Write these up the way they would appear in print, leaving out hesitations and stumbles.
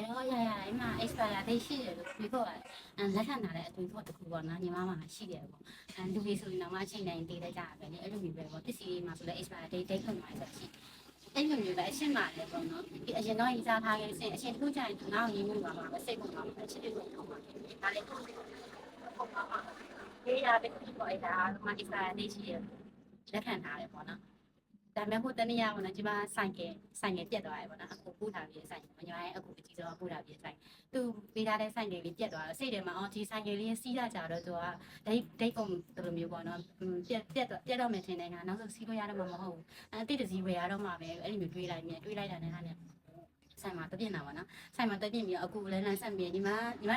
တော့ရရအိမ်မှာ expire date ရှိတယ်လို့ပြောပါတယ်လက်ခံထားတဲ့အသွင်ဖော်တစ်ခုပေါ့နော်ညီမမှာရှိတယ်ပေါ့လူတွေဆိုရင်တော့မှအချိန်တိုင်းတည်တတ်ကြရပဲလေအဲ့လိုမျိုးပဲပေါ့ပစ္စည်းမှာဆိုလဲ expire date ခွင့်မှာဆိုရှိအဲ့လိုမျိုးပဲအရှင်းပါတယ်ပေါ့နော်ဒီအရင်တော့ရေးစားထားခဲ့စဉ်အချိန်တစ်ခုကြာရင်နောက်ရင်းမှုမှာပဲစိတ်ပုံမှာပဲအချက်တွေထုတ်မှာဒါလည်းဟုတ်ပါပါဒီရတဲ့ဒီပေါ်အဲ့ဒါမှ expire date ရှိရလက်ခံထားတယ်ပေါ့နော်ဒါပေမဲ့ဟိုတနေ့ကပေါ့နော်ဒီမှာဆိုင်ကပြတ်သွားတယ်ပေါ့နော်အခုပို့ထားပြီးဆိုင်မညာရဲ့အခုအကြီးဆုံးပို့ထားပြီးဆိုင်သူပေးထားတဲ့ဆိုင်ကလေးပြတ်သွားတော့စိတ်ထဲမှာအော်ဒီဆိုင်ကလေးစီးရကြတော့သူကဒိတ်ကုန်တလိုမျိုးပေါ့နော်ပြတ်တော့မယ်ထင်တယ်ငါနောက်ဆုံးစီးလို့ရတော့မှာမဟုတ်ဘူးအတိတ်တစည်းဝယ်ရတော့မှာပဲအဲ့လိုမျိုးတွေးလိုက်တာနဲ့ဟာနဲ့ဆိုင်မှာတပြင်းတာပေါ့နော်ဆိုင်မှာတပြင်းပြီးအခုလည်းလမ်းဆက်ပြီးညီမ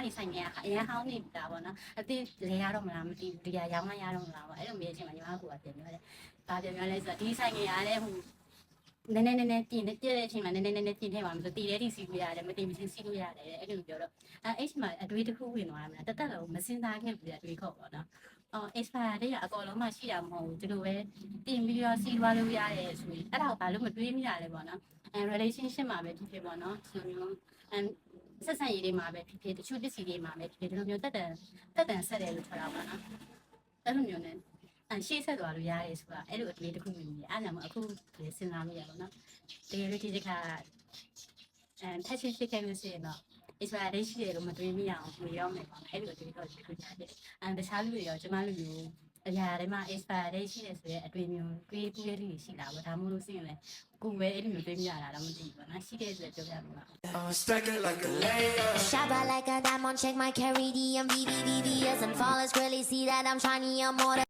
နေဆိုင်ကအရင်ဟောင်းနေတာပေါ့နော်အတိလဲရတော့မလားမသိဘူးဒီကရောင်းလိုက်ရတော့မလားပေါ့အဲ့လိုမျိုးအချိန်မှာညီမကတင်ပြောတယ်ဘာပြောလဲဆိုတော့ဒီဆိုင်ကလည်းဟိုနည်းနည်းပြင်တဲ့အချိန်မှာနည်းနည်းပြင်ထဲမှာမဆိုတည်တဲ့ဒီစီလို့ရတယ်မတည်မချင်းစီလို့ရတယ်အဲ့လိုပြောတော့အဲ့ချိန်မှာအတွေးတစ်ခုဝင်သွားတာမလားတက်လုံးမစင်စားခဲ့ဘူးအတွေးခေါ်ပေါ့နော်expire တွေကအကောလုံးမှရှိတာမဟုတ်ဘူးဒီလိုပဲတင်ပြီးတော့စီးသွားလို့ရတယ်ဆိုရင်အဲ့ဒါကိုဘာလို့မတွေးမိရလဲပေါ့နော်relationship မှာပဲဖြစ်ပေါ့နော်ဆိုမျိုးဆက်ဆံရေးတွေမှာပဲဖြစ်တချို့ပစ္စည်းတွေမှာပဲဖြစ်ဒီလိုမျိုးတက်တန်ဆက်တယ်လို့ခေါ်တာပေါ့နော်အဲ့လိုမျိုးနဲ့ရှေ့ဆက်သွားလို့ရတယ်ဆိုတာအဲ့လိုအတွေ့တစ်ခုမျိုးကြီးအဲ့ဒါမှအခုစဉ်းစားမိရပါတော့တကယ်လို့ဒီတစ်ခါထက်ချင်းဖြစ်ခဲ့လို့ရှိရင်တော့ expire date ရှိတယ်လို့မတွေးမိအောင်ပြောရမယ်ပေါ့အဲ့လိုအတွေ့တော့ဒီလိုကြားတယ်တခြားလူတွေရောကျမလူမျိုးအရာတွေမှာ expire date ရှိတယ်ဆိုရဲအတွေ့မျိုးတွေးပူးရည်ရှိတာပေါ့ဒါမှမဟုတ်လို့ရှိရင်လည်းကိုယ်ပဲအဲ့လိုမျိုးတွေးမိရတာတော့မသိဘူးပေါ့နော်ရှိတဲ့ဆိုပြောပြမှာ Stack it like a layer. Shabba like a diamond, check my carry D and BBBBS and flawless. Really see that I'm shiny, I'm more than